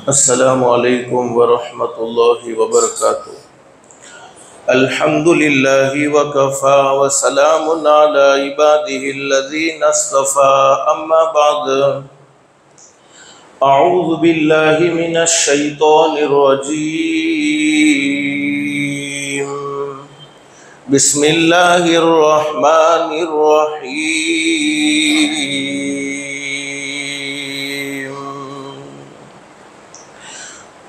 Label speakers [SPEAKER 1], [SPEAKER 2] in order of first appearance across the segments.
[SPEAKER 1] अस्सलामु अलैकुम वरहमतुल्लाहि वबरकातुहू। अल्हम्दुलिल्लाहि वकफ़ा व सलामुन अला इबादिहिल्लज़ीना इस्तफ़ा अम्मा बाद। अऊज़ु बिल्लाहि मिनश शैतानिर रजीम। बिस्मिल्लाहिर रहमानिर रहीम।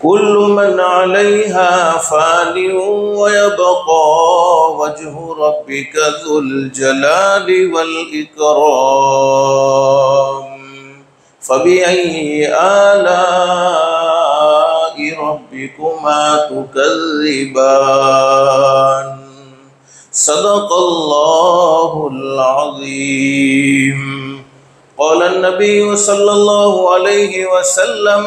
[SPEAKER 1] कुल्लु मन अलैहा फ़ानिन व यबक़ा वज्हु रब्बिका ज़ुल जलालि वल इकराम। फ़बिअय्यि आलाइ रब्बिकुमा तुकज़्ज़िबान। सदक़ल्लाहुल अज़ीम। क़ाल अन्नबिय्यु सल्लल्लाहु अलैहि वसल्लम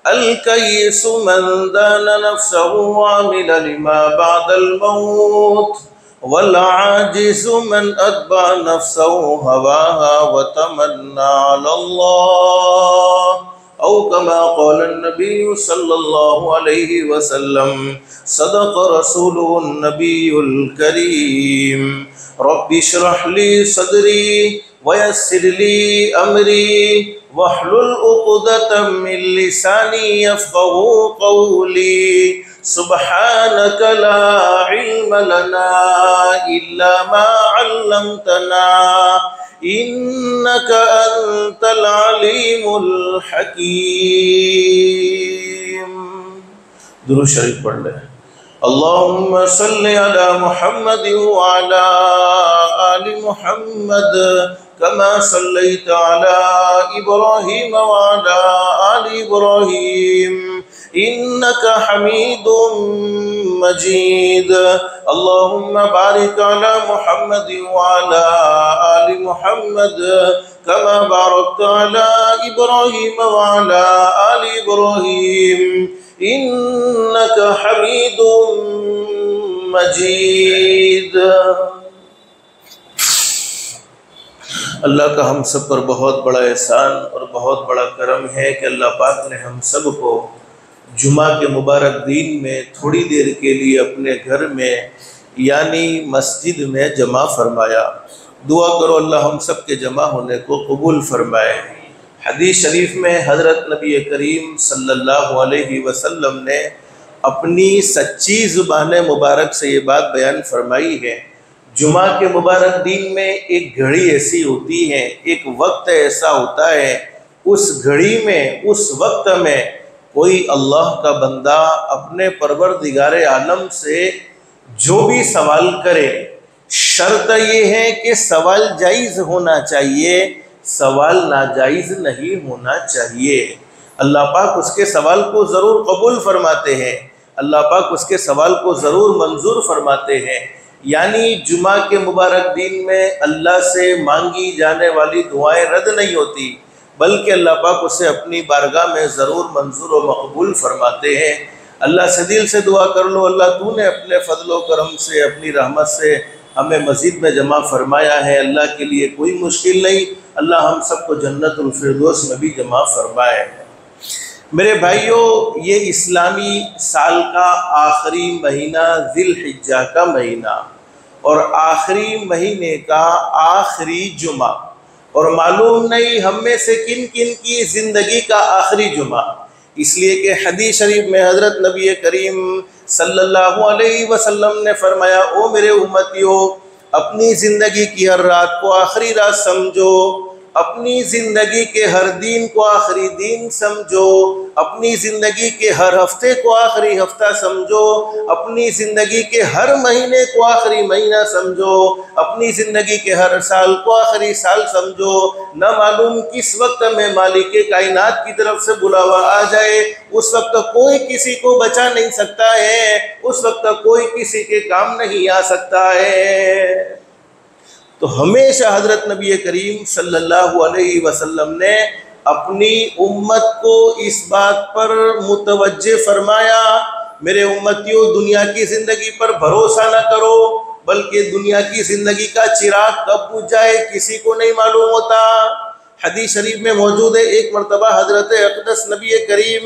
[SPEAKER 1] अल-कय्यिसु मन दाना नफ्सहु व अमिला लिमा बअदल मौत वल आजिज़ु मन अत्बअ नफ्सहु हवाहा व तमन्ना अलल्लाह औ कमा क़ाल अन्नबिय्यु सल्लल्लाहु अलैहि वसल्लम। सदक़ रसूलुहुन नबियुल करीम। रब्बि इश्रह ली सदरी व यस्सिर ली अमरी वहलुल उक़दतम मिन लिसानी यफ़क़हू क़ौली। सुब्हानक ला इल्म लना इल्ला मा अल्लमतना इन्नका अंतल अलीमुल हकीम। दुरूद शरीफ पढ़ लें। अल्लाहुम्मा सल्लि अला मुहम्मद व अला आलि मुहम्मद कमा सल्लैता अला इब्राहीम व अला आलि इब्राहीम इन्नका हमीदुम मजीद। अल्लाहुम्मा बारिक अला मुहम्मद व अला आलि मुहम्मद कमा बारकता अला इब्राहीम व अला आलि इब्राहीम इन्नका हमीदुम मजीद। अल्लाह का हम सब पर बहुत बड़ा एहसान और बहुत बड़ा करम है कि अल्लाह पाक ने हम सब को जुमा के मुबारक दिन में थोड़ी देर के लिए अपने घर में यानी मस्जिद में जमा फरमाया। दुआ करो अल्लाह हम सब के जमा होने को कबूल फरमाए। हदीस शरीफ में हज़रत नबी करीम सल्लल्लाहु अलैहि वसल्लम ने अपनी सच्ची ज़ुबान मुबारक से ये बात बयान फरमाई है। जुमा के मुबारक दिन में एक घड़ी ऐसी होती है, एक वक्त ऐसा होता है, उस घड़ी में, उस वक्त में कोई अल्लाह का बंदा अपने परवरदिगारे आलम से जो भी सवाल करे, शर्त ये है कि सवाल जायज़ होना चाहिए, सवाल नाजायज़ नहीं होना चाहिए। अल्लाह पाक उसके सवाल को ज़रूर कबूल फरमाते हैं, अल्लाह पाक उसके सवाल को ज़रूर मंजूर फरमाते हैं। यानी जुमा के मुबारक दिन में अल्लाह से मांगी जाने वाली दुआएं रद्द नहीं होती, बल्कि अल्लाह पाक उसे अपनी बारगाह में ज़रूर मंजूर व मकबूल फरमाते हैं। अल्लाह से दिल से दुआ कर लो, अल्लाह तूने अपने फजल व करम से, अपनी रहमत से हमें मस्जिद में जमा फरमाया है, अल्लाह के लिए कोई मुश्किल नहीं, अल्लाह हम सबको जन्नतुल फिरदौस में भी जमा फरमाए। मेरे भाइयों, ये इस्लामी साल का आखिरी महीना ज़िलहिज्जा का महीना और आखिरी महीने का आखिरी जुमा, और मालूम नहीं हम में से किन किन की ज़िंदगी का आखिरी जुमा, इसलिए कि हदीस शरीफ में हज़रत नबी करीम सल्लल्लाहु अलैहि वसल्लम ने फरमाया, ओ मेरे उम्मतियों, अपनी ज़िंदगी की हर रात को आखिरी रात समझो, अपनी ज़िंदगी के हर दिन को आखिरी दिन समझो, अपनी ज़िंदगी के हर हफ्ते को आखिरी हफ्ता समझो, अपनी ज़िंदगी के हर महीने को आखिरी महीना समझो, अपनी ज़िंदगी के हर साल को आखिरी साल समझो। न मालूम किस वक्त में मालिक कायनात की तरफ से बुलावा आ जाए, उस वक्त कोई किसी को बचा नहीं सकता है, उस वक्त कोई किसी के काम नहीं आ सकता है। तो हमेशा हज़रत नबी करीम सल्लल्लाहु अलैहि वसल्लम ने अपनी उम्मत को इस बात पर मुतवज्जे फरमाया, मेरे उम्मतियों, दुनिया की ज़िंदगी पर भरोसा न करो, बल्कि दुनिया की ज़िंदगी का चिराग कब बुझ जाए किसी को नहीं मालूम होता। हदीस शरीफ में मौजूद है, एक मरतबा हज़रत अक़दस नबी करीम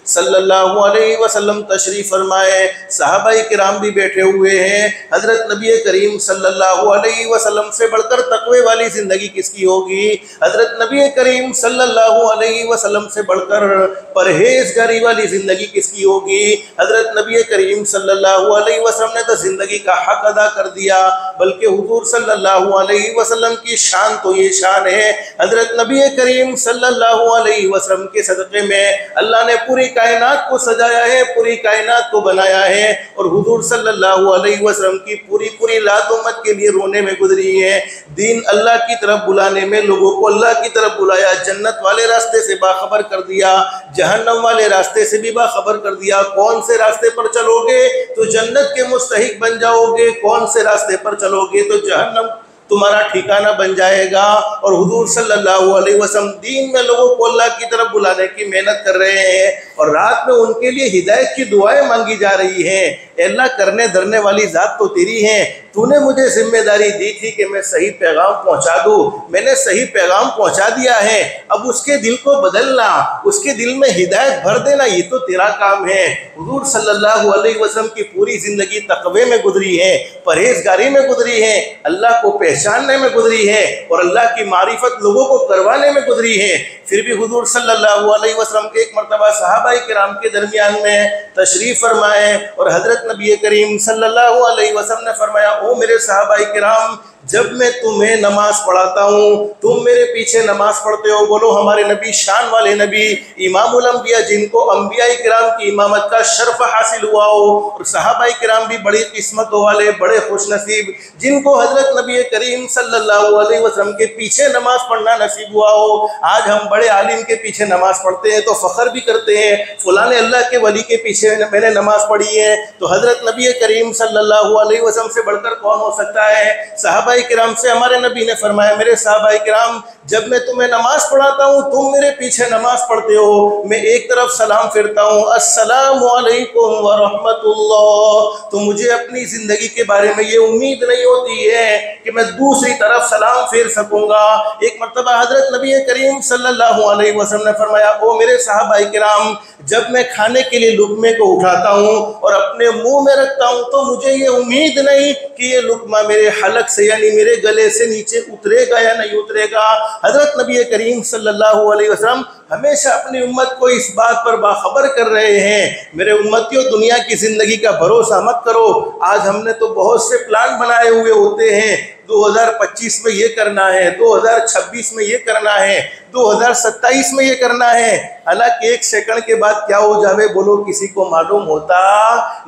[SPEAKER 1] सल्लल्लाहु अलैहि वसल्लम तशरीफ़ फरमाए, सहाबाए किराम भी बैठे हुए हैं। हज़रत नबी करीम सल्लल्लाहु अलैहि वसल्लम से बढ़कर तक़वे वाली ज़िंदगी किसकी होगी? हज़रत नबी करीम सल्लल्लाहु अलैहि वसल्लम से बढ़कर परहेज़गारी वाली ज़िंदगी किसकी होगी? हज़रत नबी करीम सल्लल्लाहु अलैहि वसल्लम ने तो ज़िंदगी का हक़ अदा कर दिया, बल्कि हुज़ूर सल्लल्लाहु अलैहि वसल्लम की शान तो ये शान है, हज़रत नबी करीम सल्लल्लाहु अलैहि वसल्लम के सदक़े में अल्लाह ने पूरी कायनात को सजाया है, पूरी कायनात को बनाया है। और हुज़ूर सल्लल्लाहु अलैहि वसल्लम की पूरी पूरी रात उम्मत के लिए रोने में गुजरी है। दीन अल्लाह की तरफ बुलाने में लोगों को अल्लाह की तरफ बुलाया, जन्नत वाले रास्ते से बाखबर कर दिया, जहन्नम वाले रास्ते से भी बाखबर कर दिया। कौन से रास्ते पर चलोगे तो जन्नत के मुस्तहिक बन जाओगे, कौन से रास्ते पर चलोगे तो जहन्नम तुम्हारा ठिकाना बन जाएगा। और हुजूर सल्लल्लाहु अलैहि वसल्लम दीन में लोगों को अल्लाह की तरफ बुलाने की मेहनत कर रहे हैं, और रात में उनके लिए हिदायत की दुआएं मांगी जा रही हैं। अल्लाह, करने धरने वाली ज़ात तो तेरी है, तूने मुझे जिम्मेदारी दी थी कि मैं सही पैगाम पहुंचा दूं, मैंने सही पैगाम पहुंचा दिया है। अब उसके दिल को बदलना, उसके दिल में हिदायत भर देना, ये तो तेरा काम है। हुजूर सल्लल्लाहु अलैहि वसल्लम की पूरी ज़िंदगी तक़वे में गुजरी है, परहेज़गारी में गुजरी है, अल्लाह को पहचानने में गुजरी है, और अल्लाह की मारिफत लोगों को करवाने में गुजरी है। फिर भी हुजूर सल्लल्लाहु अलैहि वसल्लम एक मरतबा सहाबाए किराम के दरमियान में तशरीफ़ फरमाए, और हज़रत नबी करीम सल्लल्लाहु अलैहि वसल्लम ने फरमाया, ओ मेरे सहाबाए किराम, जब मैं तुम्हें नमाज पढ़ाता हूँ तुम मेरे पीछे नमाज पढ़ते हो। बोलो हमारे नबी, शान वाले नबी, इमामुल अंबिया, जिनको अंबिया किराम की इमामत का शर्फ हासिल हुआ हो, और सहाबाए किराम भी बड़ी किस्मतों वाले, बड़े खुशनसीब, जिनको हज़रत नबी करीम सल्लल्लाहु अलैहि वसल्लम के पीछे नमाज पढ़ना नसीब हुआ हो। आज हम बड़े आलिम के पीछे नमाज पढ़ते हैं तो फ़ख्र भी करते हैं, फलाने अल्लाह के वली के पीछे मैंने नमाज पढ़ी है। तो हज़रत नबी करीम सल्लल्लाहु अलैहि वसल्लम से बढ़कर कौन हो सकता है? सहाबाए किराम से हमारे नबी ने फरमाया, मेरे सहाबाए किराम, जब मैं तुम्हें नमाज पढ़ाता हूँ तुम मेरे पीछे नमाज पढ़ते हो, मैं एक तरफ सलाम फिरता हूँ, अस्सलामु अलैकुम व रहमतुल्लाह, तो मुझे अपनी ज़िंदगी के बारे में ये उम्मीद नहीं होती है कि मैं दूसरी तरफ सलाम फेर सकूँगा। एक मरतबा हज़रत नबी करीम सल्लल्लाहु अलैहि वसल्लम ने फरमाया, ओ मेरे सहाबाए किराम, जब मैं खाने के लिए लुक़मे को उठाता हूँ और अपने मुंह में रखता हूँ तो मुझे ये उम्मीद नहीं कि ये लुक़मा मेरे हलक से, यानी मेरे गले से नीचे उतरेगा या नहीं उतरेगा। हज़रत नबी करीम सल्लल्लाहु अलैहि वसल्लम हमेशा अपनी उम्मत को इस बात पर बाखबर कर रहे हैं, मेरे उम्मतियों, दुनिया की ज़िंदगी का भरोसा मत करो। आज हमने तो बहुत से प्लान बनाए हुए होते हैं, 2025 में ये करना है, 2026 में ये करना है, 2027 में ये करना है। हालांकि एक सेकंड के बाद क्या हो जावे बोलो किसी को मालूम होता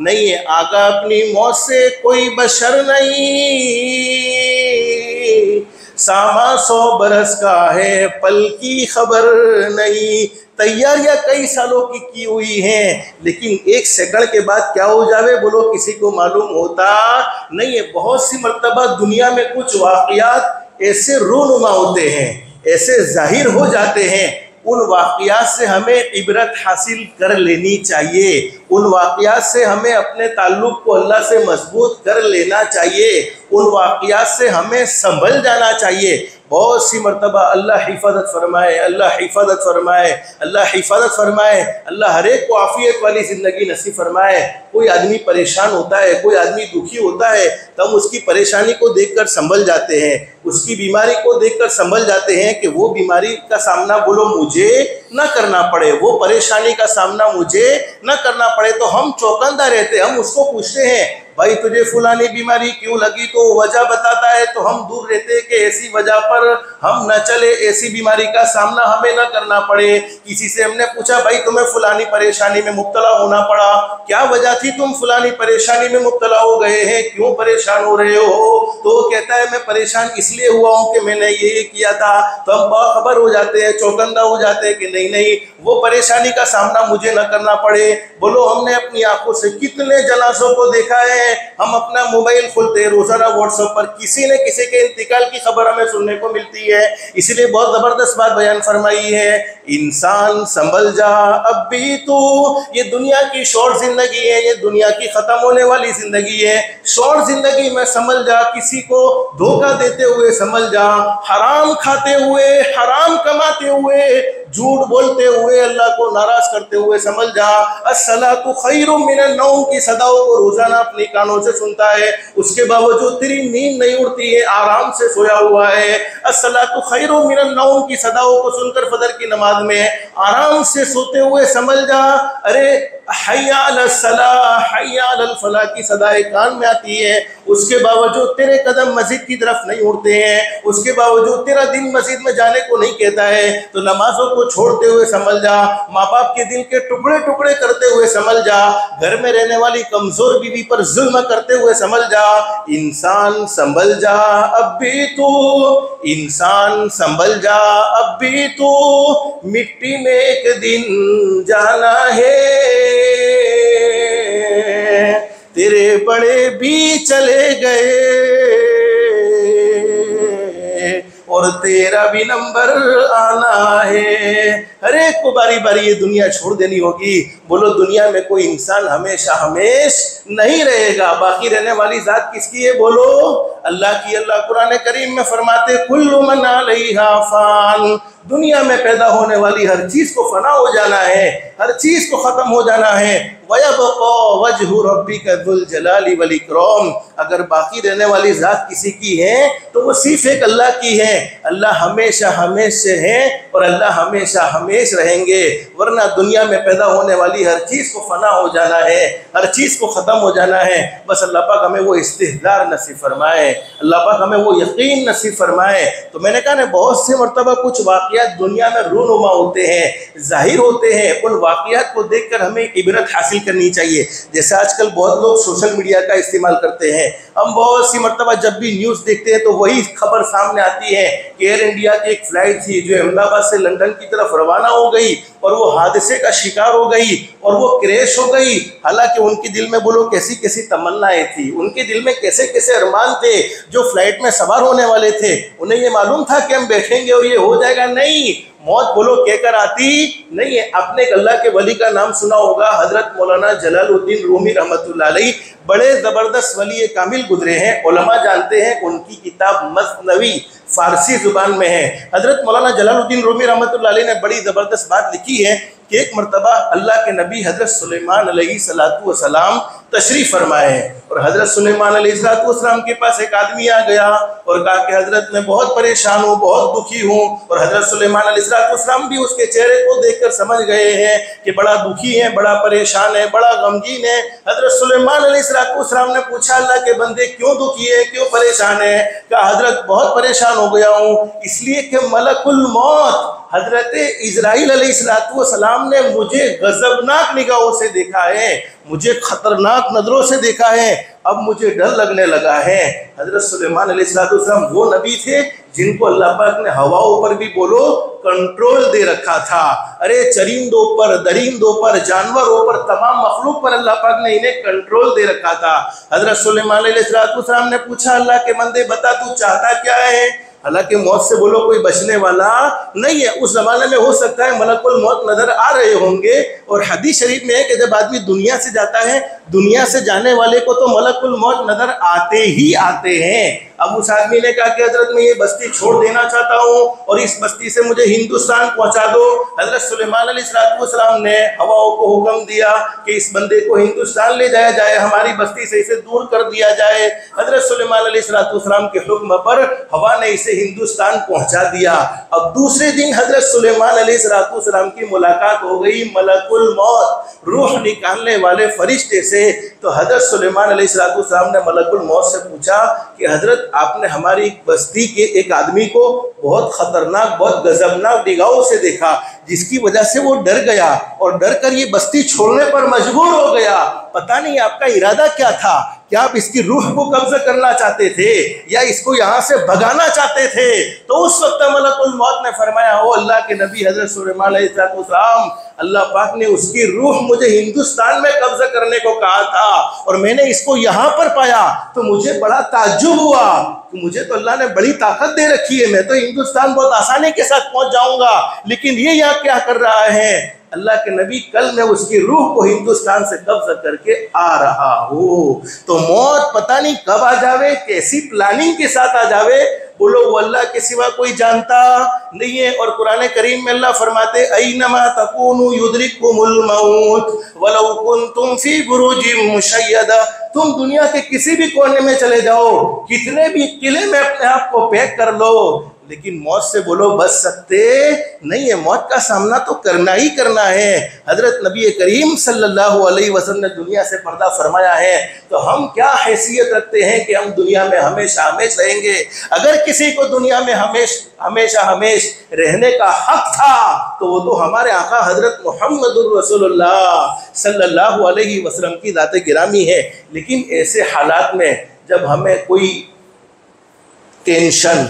[SPEAKER 1] नहीं है। आगा अपनी मौत से कोई बशर नहीं, सामा 100 बरस का है, पल की खबर नहीं। तैयारियां कई सालों की हुई हैं, लेकिन एक सेकंड के बाद क्या हो जावे बोलो किसी को मालूम होता नहीं है। बहुत सी मर्तबा दुनिया में कुछ वाक़यात ऐसे रूनुमा होते हैं, ऐसे जाहिर हो जाते हैं, उन वाक़यात से हमें इबरत हासिल कर लेनी चाहिए। उन वाक़यात से हमें अपने ताल्लुक़ को अल्लाह से मजबूत कर लेना चाहिए। उन वाक़यात से हमें संभल जाना चाहिए। बहुत सी मरतबा अल्लाह हिफाजत फरमाए, अल्लाह हिफाजत फरमाए, अल्लाह हिफाजत फरमाए, अल्लाह हर एक को आफ़ियत वाली ज़िंदगी नसीब फरमाए। कोई आदमी परेशान होता है, कोई आदमी दुखी होता है, तो हम उसकी परेशानी को देखकर संभल जाते हैं, उसकी बीमारी को देखकर संभल जाते हैं कि वो बीमारी का सामना बोलो मुझे ना करना पड़े, वो परेशानी का सामना मुझे ना करना पड़े। तो हम चौकन्ना रहते, हम उसको पूछते हैं, भाई तुझे फुलानी बीमारी क्यों लगी, तो वजह बताता है, तो हम दूर रहते हैं कि ऐसी वजह पर हम न चले, ऐसी बीमारी का सामना हमें न करना पड़े। किसी से हमने पूछा, भाई तुम्हें फुलानी परेशानी में मुब्तला होना पड़ा, क्या वजह थी तुम फुलानी परेशानी में मुब्तला हो गए हैं, क्यों परेशान हो रहे हो? तो वो कहता है मैं परेशान इसलिए हुआ हूँ कि मैंने ये किया था। तो हम बाखबर हो जाते हैं, चौकन्ना हो जाते हैं कि नहीं नहीं, वो परेशानी का सामना मुझे न करना पड़े। बोलो हमने अपनी आंखों से कितने जनाजों को देखा है, हम अपना मोबाइल खोलते हैं, रोजाना व्हाट्सएप पर किसी न किसी के इंतकाल की खबर हमें सुनने को मिलती है। इसलिए बहुत जबरदस्त बात बयान फरमाई है, इंसान संभल जा अब भी तू। ये दुनिया की शॉर्ट जिंदगी है, ये दुनिया की खत्म होने वाली जिंदगी है। शॉर्ट जिंदगी में संभल जा, किसी को धोखा देते हुए संभल जा, हराम खाते हुए, हराम कमाते हुए, झूठ बोलते हुए, अल्लाह को नाराज करते हुए संभल जा। अस्सलातु खैरुम मिनन नौम की सदाओं को रोजाना अपने कानों से सुनता है, उसके बावजूद तेरी नींद नहीं उड़ती है, आराम से सोया हुआ है। अस्सलातु खैरुम मिनन नौम की सदाओं को सुनकर फजर की नमाज में आराम से सोते हुए संभल जा। अरे हय्या अलस सलाह, हय्या अलल फलाह की सदाएं कान में आती है, उसके बावजूद तेरे कदम मस्जिद की तरफ नहीं उड़ते हैं, उसके बावजूद तेरा दिल मस्जिद में जाने को नहीं कहता है, तो नमाजों को छोड़ते हुए संभल जा। माँ बाप के दिल के टुकड़े टुकड़े करते हुए संभल जा। घर में रहने वाली कमजोर बीवी पर जुल्म करते हुए संभल जा। इंसान संभल जा अब भी तू, इंसान संभल जा अब भी तू, मिट्टी में एक दिन जाना है। तेरे बड़े भी चले गए और तेरा भी नंबर आना है। अरे को बारी बारी ये दुनिया छोड़ देनी होगी। बोलो दुनिया में कोई इंसान हमेशा हमेश नहीं रहेगा, बाकी रहने वाली जात किसकी है? बोलो अल्लाह की। अल्लाह कुरान करीम में फरमाते कुल्लु मन अलैहा फान, दुनिया में पैदा होने वाली हर चीज को फना हो जाना है, हर चीज को खत्म हो जाना है। वयबक़ा वजहु रब्बिका ज़ुल जलाली वल इकराम, अगर बाकी रहने वाली जात किसी की है तो वो सिर्फ एक अल्लाह की है। अल्लाह हमेशा हमेश से है और अल्लाह हमेशा हमेश रहेंगे, वरना दुनिया में पैदा होने वाली हर चीज को फना हो जाना है, हर चीज को खत्म हो जाना है। बस अल्लाह पाक हमें वो इस्तिहदार नसीब फरमाए, अल्लाह पाक हमें वो यकीन नसीब फरमाए। तो मैंने कहा ना, बहुत से मरतबा कुछ वाक़यात दुनिया में रूनुमा होते हैं, जाहिर होते हैं, उन वाक़यात को देखकर हमें इबरत हासिल करनी चाहिए। जैसे आजकल बहुत लोग सोशल मीडिया का इस्तेमाल करते हैं, हम बहुत सी मरतबा जब भी न्यूज़ देखते हैं तो वही खबर सामने आती है कि एयर इंडिया की एक फ़्लाइट थी जो अहमदाबाद से लंदन की तरफ रवाना हो गई और वो हादसे का शिकार हो गई और वो क्रैश हो गई। हालांकि उनके दिल में बोलो कैसी कैसी तमन्नाएं थी, उनके दिल में कैसे कैसे अरमान थे। जो फ्लाइट में सवार होने वाले थे उन्हें ये मालूम था कि हम बैठेंगे और ये हो जाएगा, नहीं, मौत बोलो कहकर आती नहीं है। आपने अल्लाह के वली का नाम सुना होगा, हजरत मौलाना जलालुद्दीन रूमी रहमतुल्लाह अलैह, बड़े ज़बरदस्त वली कामिल गुजरे हैं। उलमा जानते हैं उनकी किताब मसनवी फारसी ज़ुबान में है। हजरत मौलाना जलालुद्दीन रूमी रहमतुल्लाह अलैह ने बड़ी ज़बरदस्त बात लिखी है कि एक मरतबा अल्लाह के नबी हजरत सुलेमान अलैहिस्सलातु वस्सलाम तशरीफ़ फरमाए हैं और हजरत सुलेमान अलैहिस्सलातु वस्सलाम के पास एक आदमी आ गया और कहा कि हजरत मैं बहुत परेशान हूँ, बहुत दुखी हूँ। और हजरत सुलेमान अलैहिस्सलातु वस्सलाम भी उसके चेहरे को देखकर समझ गए हैं कि बड़ा दुखी है, बड़ा परेशान है, बड़ा गमगीन है। हजरत सुलेमान अलैहिस्सलातु वस्सलाम ने पूछा, अल्लाह के बंदे क्यों दुखी है, क्यों परेशान है? कहा हजरत बहुत परेशान हो गया हूँ इसलिए कि मलकुल मौत हजरत इजराइल अलैहिस्सलातु वस्सलाम ने मुझे गजबनाक निगाहों से देखा है, मुझे खतरनाक नजरों से देखा है, अब मुझे डर लगने लगा है। हजरत सुलेमान अलैहिस्सलातु वस्सलाम वो नबी थे जिनको अल्लाह पाक ने हवाओं पर भी बोलो कंट्रोल दे रखा था। अरे चरिंदों पर, दरिंदों पर, जानवरों पर, तमाम मखलूक पर अल्लाह पाक ने इन्हें कंट्रोल दे रखा था। हजरत सुलेमान अलैहिस्सलातु वस्सलाम ने पूछा, अल्लाह के बंदे बता तू चाहता क्या है? हालांकि मौत से बोलो कोई बचने वाला नहीं है। उस जमाने में हो सकता है मलकुल मौत नजर आ रहे होंगे और हदीस शरीफ में है कि जब आदमी दुनिया से जाता है, दुनिया से जाने वाले को तो मलकुल मौत नजर आते ही आते हैं। अब उस आदमी ने कहा कि हजरत मैं ये बस्ती छोड़ देना चाहता हूँ और इस बस्ती से मुझे हिंदुस्तान पहुँचा दो। हजरत सुलेमान अलैहिस्सलातु वस्सलाम ने हवाओं को हुक्म दिया कि इस बंदे को हिंदुस्तान ले जाया जाए, हमारी बस्ती से इसे दूर कर दिया जाए। हजरत सुलेमान अलैहिस्सलातु वस्सलाम के हुक्म पर हवा ने इसे हिंदुस्तान पहुँचा दिया। अब दूसरे दिन हजरत सुलेमान अलैहिस्सलातु वस्सलाम की मुलाकात हो गई मलकुल मौत, रूह निकालने वाले फरिश्ते से। तो हजरत सुलेमान अलैहिस्सलातु वस्सलाम ने मलकुल मौत से पूछा कि हजरत आपने हमारी बस्ती के एक आदमी को बहुत खतरनाक, बहुत गजबनाक निगाहों से देखा, जिसकी वजह से वो डर गया और डर कर ये बस्ती छोड़ने पर मजबूर हो गया। पता नहीं आपका इरादा क्या था, क्या आप इसकी रूह को कब्जा करना चाहते थे या इसको यहाँ से भगाना चाहते थे? तो उस वक्त मलकुल मौत ने फरमाया, ओ अल्लाह के नबी हजरत सुलेमान अलैहिस्सलाम, अल्लाह पाक ने उसकी रूह मुझे हिंदुस्तान में कब्जा करने को कहा था और मैंने इसको यहाँ पर पाया तो मुझे बड़ा ताज्जुब हुआ कि मुझे तो अल्लाह ने बड़ी ताकत दे रखी है, मैं तो हिंदुस्तान बहुत आसानी के साथ पहुंच जाऊंगा, लेकिन ये यहाँ क्या कर रहा है? अल्लाह के नबी, कल मैं उसकी रूह को हिंदुस्तान से कब्जा करके आ रहा हूँ। तो मौत पता नहीं कब आ जावे, कैसी प्लानिंग के साथ आ जावे, बोलो वो अल्लाह के सिवा कोई जानता नहीं है। और कुरान करीम में अल्लाह फरमाते, ऐनमा तकूनु युद्रिकुमुल मौत वलौ कुंतुम फी बुरुजिम मुशय्यदा, तुम दुनिया के किसी भी कोने में चले जाओ, कितने भी किले में अपने आप को पैक कर लो, लेकिन मौत से बोलो बच सकते नहीं है। मौत का सामना तो करना ही करना है। हजरत नबी करीम सल्लल्लाहु अलैहि वसल्लम ने दुनिया से पर्दा फरमाया है, तो हम क्या हैसियत रखते हैं कि हम दुनिया में हमेशा हमेश रहेंगे? अगर किसी को दुनिया में हमेशा हमेश रहने का हक था तो वो तो हमारे आका हजरत मुहम्मदुर रसूलुल्लाह सल्लल्लाहु अलैहि वसल्लम की ज़ात गिरामी है। लेकिन ऐसे हालात में जब हमें कोई टेंशन,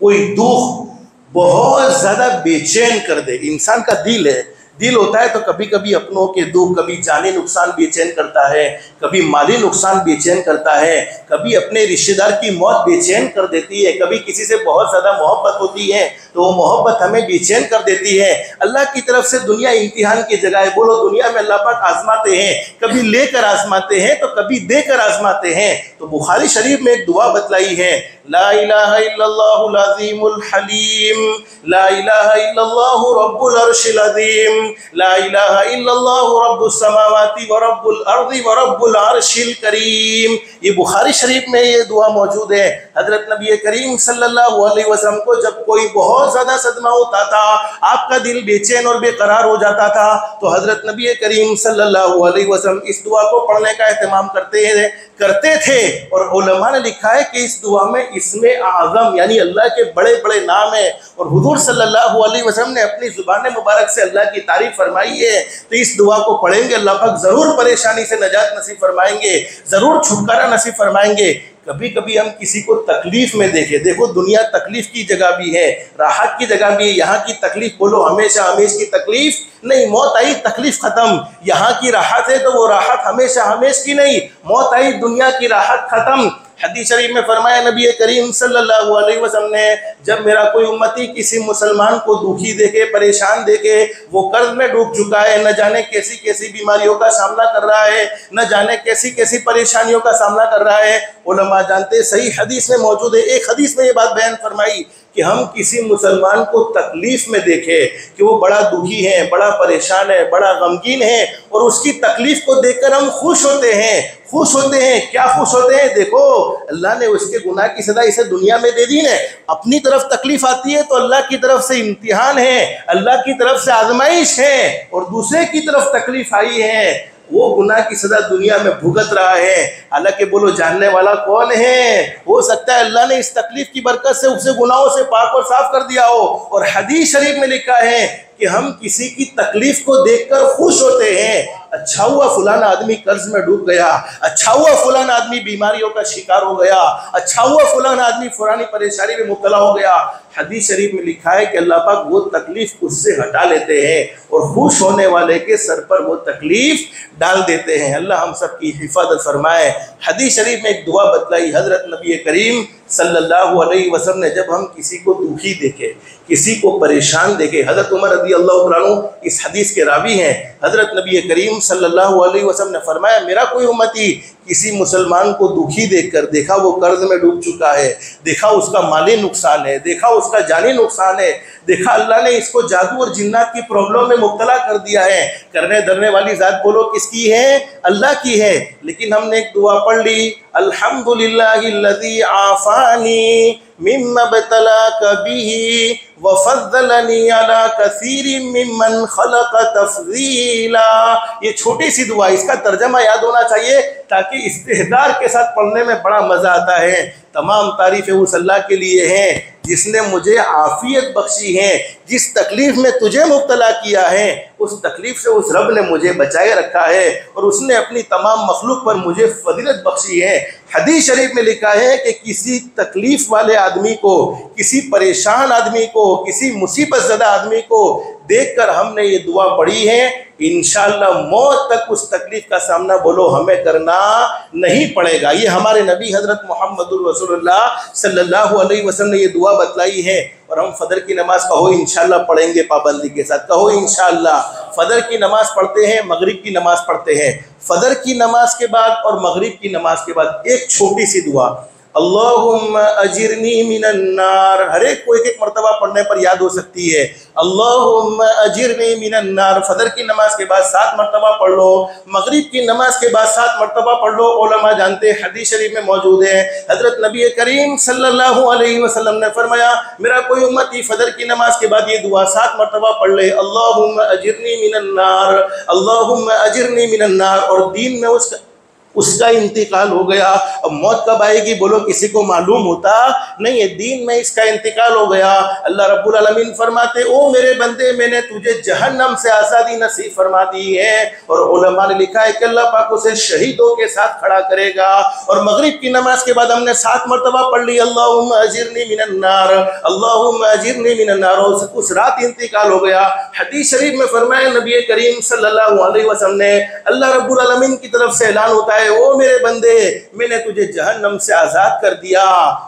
[SPEAKER 1] कोई दुख बहुत ज़्यादा बेचैन कर दे, इंसान का दिल है, दिल होता है तो कभी कभी अपनों के दुख, कभी जानी नुकसान बेचैन करता है, कभी माली नुकसान बेचैन करता है, कभी अपने रिश्तेदार की मौत बेचैन कर देती है, कभी किसी से बहुत ज़्यादा मोहब्बत होती है तो वो मोहब्बत हमें बेचैन कर देती है। अल्लाह की तरफ से दुनिया इम्तिहान की जगह है। बोलो दुनिया में अल्लाह पाक आजमाते हैं, कभी लेकर आजमाते हैं तो कभी देकर आजमाते हैं। तो बुखारी शरीफ में एक दुआ बतलाई है, ला इलाहा इल्लल्लाहुल अज़ीमुल हलीम, ला इलाहा इल्लल्लाहु रब्बुल अर्शिल अज़ीम, ला इलाहा इल्लल्लाहु रब्बुस समावाति व रब्बुल अर्दि व रब्बुल अर्शिल करीम। ये बुखारी शरीफ में ये दुआ मौजूद है। हजरत नबी करीम सल्लल्लाहु अलैहि वसल्लम को जब कोई बहुत ज़्यादा सदमा होता था, आपका दिल बेचैन और बेकरार हो जाता था, तो हजरत नबी करीम सल्लल्लाहु अलैहि वसल्लम इस दुआ को पढ़ने का एहतमाम करते थे। और उलमा ने लिखा है कि इस दुआ में इसमें आज़म यानी अल्लाह के बड़े बड़े नाम है और हुजूर सल्लल्लाहु अलैहि वसल्लम ने अपनी ज़ुबान मुबारक से अल्लाह की तारीफ फरमाई है। तो इस दुआ को पढ़ेंगे, अल्लाह पाक ज़रूर परेशानी से नजात नसीब फरमाएंगे, ज़रूर छुटकारा नसीब फरमाएंगे। कभी कभी हम किसी को तकलीफ में देखें, देखो दुनिया तकलीफ की जगह भी है, राहत की जगह भी है। यहाँ की तकलीफ बोलो हमेशा हमेश की तकलीफ नहीं, मौत आई तकलीफ खत्म। यहाँ की राहत है तो वो राहत हमेशा हमेश की नहीं, मौत आई दुनिया की राहत खत्म। हदीस शरीफ में फरमाया नबी करीम सल्लल्लाहु अलैहि वसल्लम ने, जब मेरा कोई उम्मती किसी मुसलमान को दुखी देखे, परेशान देखे, वो कर्ज में डूब चुका है, न जाने कैसी कैसी बीमारियों का सामना कर रहा है, न जाने कैसी कैसी परेशानियों का सामना कर रहा है, उलमा जानते सही हदीस में मौजूद है। एक हदीस में ये बात बयान फरमाई कि हम किसी मुसलमान को तकलीफ में देखें कि वो बड़ा दुखी है, बड़ा परेशान है, बड़ा गमगीन है और उसकी तकलीफ को देखकर हम खुश होते हैं। क्या खुश होते हैं? देखो अल्लाह ने उसके गुनाह की सजा इसे दुनिया में दे दी है। अपनी तरफ तकलीफ आती है तो अल्लाह की तरफ से इम्तिहान है, अल्लाह की तरफ से आजमाइश है, और दूसरे की तरफ तकलीफ आई है, वो गुनाह की सजा दुनिया में भुगत रहा है। हालांकि बोलो जानने वाला कौन है? हो सकता है अल्लाह ने इस तकलीफ की बरकत से उसे गुनाहों से पाक और साफ कर दिया हो। और हदीस शरीफ में लिखा है कि हम किसी की तकलीफ को देखकर खुश होते हैं। अच्छा हुआ फलाना आदमी कर्ज में डूब गया, अच्छा हुआ फलाना आदमी बीमारियों का शिकार हो गया, अच्छा हुआ फलाना आदमी फलानी परेशानी में मुब्तला हो गया। हदीस शरीफ में लिखा है कि अल्लाह पाक वो तकलीफ उससे हटा लेते हैं और खुश होने वाले के सर पर वो तकलीफ डाल देते हैं। अल्लाह हम सब की हिफाजत फरमाए। हदीस शरीफ में एक दुआ बतलाई हजरत नबी करीम सल्लल्लाहु अलैहि वसल्लम ने, जब हम किसी को दुखी देखे, किसी को परेशान देखे, हजरत उमर रज़ी अल्लाह तआला अन्हु इस हदीस के रावी हैं, हजरत नबी करीम सल्लल्लाहु अलैहि वसल्लम ने फरमाया, मेरा कोई उम्मती किसी मुसलमान को दुखी देखकर, देखा वो कर्ज में डूब चुका है, देखा उसका माली नुकसान है, देखा उसका जानी नुकसान है, देखा अल्लाह ने इसको जादू और जिन्नात की प्रॉब्लम में मुब्तला कर दिया है, करने धरने वाली ज़ात बोलो किसकी है? अल्लाह की है। लेकिन हमने एक दुआ पढ़ ली, अल्हम्दुलिल्लाहिल्लज़ी आफ़ानी मिम्मा बतलाका बिही व फ़ज़्ज़लनी अला कसीरिम मिम्मन ख़लक़ तफ़ज़ीला। ये छोटी सी दुआ, इसका तर्जमा याद होना चाहिए ताकि इस्तेहदार के साथ पढ़ने में बड़ा मज़ा आता है, तमाम तारीफ़ें उस अल्लाह के लिए हैं जिसने मुझे आफियत बख्शी है। जिस तकलीफ़ में तुझे मुब्तला किया है उस तकलीफ़ से उस रब ने मुझे बचाए रखा है और उसने अपनी तमाम मखलूक पर मुझे फजीलत बख्शी है। हदीस शरीफ में लिखा है कि किसी तकलीफ़ वाले आदमी को, किसी परेशान आदमी को, किसी मुसीबत ज़दा आदमी को देखकर हमने ये दुआ पढ़ी है, इंशाअल्लाह मौत तक उस तकलीफ़ का सामना बोलो हमें करना नहीं पड़ेगा। ये हमारे नबी हज़रत मोहम्मदुर रसूलुल्लाह सल्लल्लाहु अलैहि वसल्लम ने ये दुआ बतलाई है। और हम फ़जर की नमाज कहो इंशाअल्लाह पढ़ेंगे पाबंदी के साथ, कहो इंशाअल्लाह। फ़जर की नमाज पढ़ते हैं, मगरिब की नमाज पढ़ते हैं। फ़जर की नमाज के बाद और मगरिब की नमाज के बाद एक छोटी सी दुआ, अल्लाहुम्मा अजिरनी मिनन नार, हर एक को एक एक मरतबा पढ़ने पर याद हो सकती है। अल्लाहुम्मा अजिरनी मिनन नार फजर की नमाज के बाद 7 मरतबा पढ़ लो, मगरिब की नमाज के बाद 7 मरतबा पढ़ लो। उलमा जानते हैं, हदीस शरीफ में मौजूद है, हजरत नबी करीम सल्लल्लाहु अलैहि वसल्लम ने फरमाया, मेरा कोई उम्मती फजर की नमाज के बाद ये दुआ 7 मरतबा पढ़ ले, अल्लाहुम्मा अजिरनी मिनन नार, अल्लाहुम्मा अजिरनी मिनन नार, और दीन में उसका इंतकाल हो गया। अब मौत कब आएगी बोलो, किसी को मालूम होता नहीं है, दीन में इसका इंतकाल हो गया। अल्लाह रब्बुल आलमीन फरमाते, ओ मेरे बंदे मैंने तुझे जहन्नम से आज़ादी नसीब फरमा दी है। और उलमा ने लिखा है कि अल्लाह पाक उसे शहीदों के साथ खड़ा करेगा। और मगरिब की नमाज के बाद हमने 7 मरतबा पढ़ ली, अल्लाहुम्मा अजिरनी मिनन नार, अल्लाहुम्मा अजिरनी मिनन नार, उस रात इंतकाल हो गया। हदीस शरीफ में फरमाया नबी करीम सल्लल्लाहु अलैहि वसल्लम ने, अल्लाह रब्बुल आलमीन की तरफ से ऐलान होता है, ओ मेरे बंदे मैंने तुझे जहन्नम से आज़ाद कर दिया।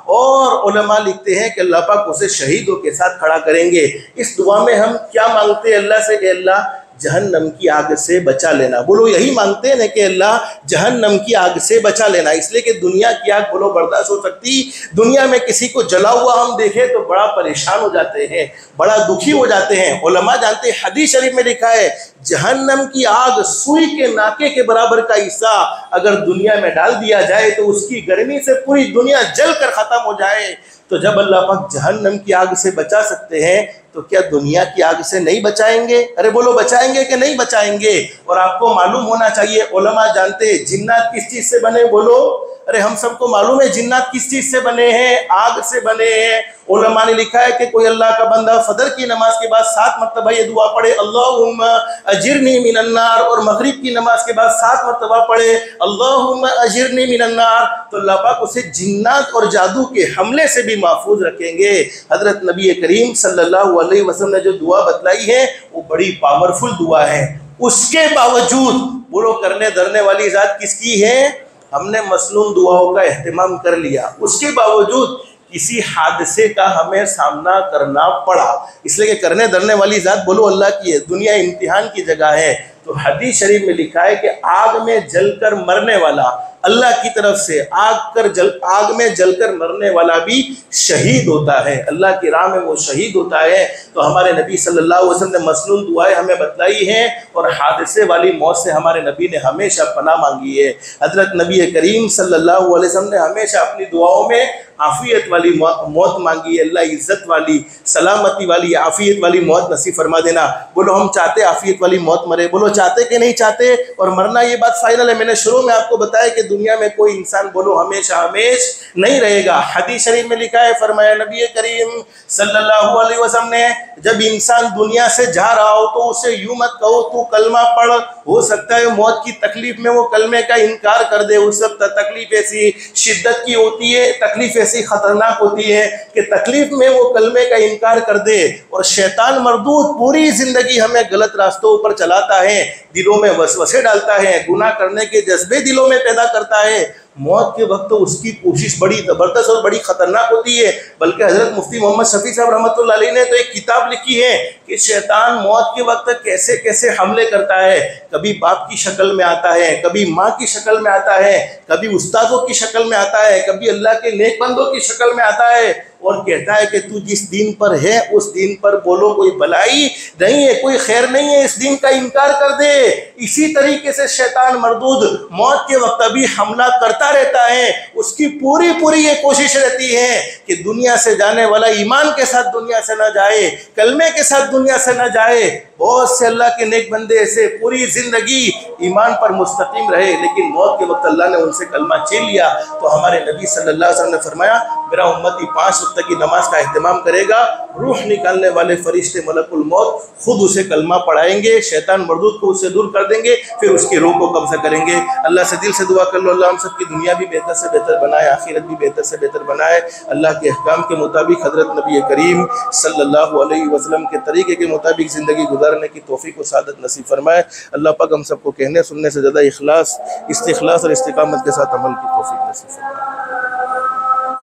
[SPEAKER 1] और उलमा लिखते हैं कि अल्लाह पाक उसे शहीदों के साथ खड़ा करेंगे। इस दुआ में हम क्या मांगते हैं अल्लाह से कि अल्लाह जहन्नम की आग से बचा लेना। बोलो यही मांगते हैं ना कि अल्लाह जहन्नम की आग से बचा लेना, इसलिए कि दुनिया की आग बोलो बर्दाश्त हो सकती। दुनिया में किसी को जला हुआ हम देखें तो बड़ा परेशान हो जाते हैं, बड़ा दुखी हो जाते हैं। उलमा जानते हैं, हदीस शरीफ में लिखा है, जहन्नम की आग सुई के नाके के बराबर का हिस्सा अगर दुनिया में डाल दिया जाए तो उसकी गर्मी से पूरी दुनिया जल कर ख़त्म हो जाए। तो जब अल्लाह पाक जहन्नम की आग से बचा सकते हैं तो क्या दुनिया की आग से नहीं बचाएंगे? अरे बोलो बचाएंगे कि नहीं बचाएंगे? और आपको मालूम होना चाहिए, उलमा जानते हैं जिन्नात किस चीज़ से बने, बोलो। अरे हम सबको मालूम है जिन्नात किस चीज़ से बने हैं, आग से बने हैं। उलमा ने लिखा है कि कोई अल्लाह का बंदा फजर की नमाज के बाद 7 मरतबा ये दुआ पढ़े, अल्लाहुम्मा अजिरनी मिनन नार, और मगरिब की नमाज के बाद 7 मरतबा पढ़े, अल्लाहुम्मा अजिरनी मिनन नार, तो अल्लाह पाक उसे जिन्नात और जादू के हमले से भी महफूज रखेंगे। हजरत नबी करीम सल्लल्लाहु अलैहि वसल्लम ने जो दुआ बतलाई है वो बड़ी पावरफुल दुआ है। उसके बावजूद बोलो करने धरने वाली ज़ात किसकी है? हमने मसनून दुआओं का एहतमाम कर लिया, उसके बावजूद किसी हादसे का हमें सामना करना पड़ा, इसलिए कि करने धरने वाली ज़ात बोलो अल्लाह की है। दुनिया इम्तिहान की जगह है। तो हदीस शरीफ में लिखा है कि आग में जलकर मरने वाला, अल्लाह की तरफ से आग में जलकर मरने वाला भी शहीद होता है, अल्लाह की राह में वो शहीद होता है। तो हमारे नबी सल्लल्लाहु अलैहि वसल्लम ने मसनून दुआएं हमें बतलाई हैं और हादसे वाली मौत से हमारे नबी ने हमेशा पनाह मांगी है। हजरत नबी करीम सल्लल्लाहु अलैहि वसल्लम ने हमेशा अपनी दुआओं में आफियत वाली मौत मांगी है। अल्लाह इज़्ज़त वाली, सलामती वाली, आफियत वाली मौत नसीब फरमा देना। बोलो हम चाहते आफियत वाली मौत मरे, बोलो चाहते कि नहीं चाहते? और मरना ये बात फाइनल है। मैंने शुरू में आपको बताया कि दुनिया में कोई इंसान बोलो हमेशा हमेश नहीं रहेगा। हदीस शरीफ में लिखा है, फरमाया नबी करीम सल्लल्लाहु अलैहि वसल्लम ने, जब इंसान दुनिया से जा रहा हो तो उसे यूं मत कहो तू कलमा पढ़, हो सकता है मौत की तकलीफ में वो कलमे का इनकार कर दे। उस वक्त तकलीफ ऐसी शिद्दत की होती है, तकलीफ ऐसी खतरनाक होती है कि तकलीफ में वो कलमे का इनकार कर दे। और शैतान मरदूद पूरी जिंदगी हमें गलत रास्तों पर चलाता है, दिलों में वसवसे डालता है, गुनाह करने के जज्बे दिलों में पैदा करता है। मौत के वक्त तो उसकी कोशिश बड़ी ज़बरदस्त और बड़ी ख़तरनाक होती है। बल्कि हज़रत मुफ्ती मोहम्मद शफ़ी साहब रहमतुल्लाह अलैह ने तो एक किताब लिखी है कि शैतान मौत के वक्त कैसे कैसे हमले करता है। कभी बाप की शक्ल में आता है, कभी माँ की शक्ल में आता है, कभी उस्तादों की शक्ल में आता है, कभी अल्लाह के नेक बंदों की शक्ल में आता है और कहता है कि तू जिस दिन पर है उस दिन पर बोलो कोई भलाई नहीं है, कोई खैर नहीं है, इस दिन का इनकार कर दे। इसी तरीके से शैतान मरदूद मौत के वक्त भी हमला करता रहता है। उसकी पूरी पूरी ये कोशिश रहती है कि दुनिया से जाने वाला ईमान के साथ दुनिया से न जाए, कलमे के साथ दुनिया से न जाए। बहुत से अल्लाह के नेक बंदे ऐसे पूरी ज़िंदगी ईमान पर मुस्तकीम रहे, लेकिन मौत के वक्त अल्लाह ने उनसे कलमा छीन लिया। तो हमारे नबी सल्लल्लाहु अलैहि वसल्लम ने फरमाया, मेरा उम्मती 5 वक्त की नमाज का अहतमाम करेगा, रूह निकालने वाले फरिश्ते मलकुल मौत खुद उसे कलमा पढ़ाएंगे, शैतान मरदूद को उससे दूर कर देंगे, फिर उसकी रूह को कब्जा करेंगे। अल्लाह से दिल से दुआ कर लो, अल्लाह हम सबकी दुनिया भी बेहतर से बेहतर बनाए, आखिरत भी बेहतर से बेहतर बनाए। अल्लाह के अहकाम के मुताबिक हज़रत नबी करीम सल्लल्लाहु अलैहि वसल्लम के तरीके के मुताबिक ज़िंदगी गुजारने की तौफीक व सादत नसीब फरमाए। अल्लाह पाक हम सबको कहने सुनने से ज़्यादा इखलास, इस्तिखलास और इस्तिकामत के साथ अमल की तौफीक नसीब फरमाए।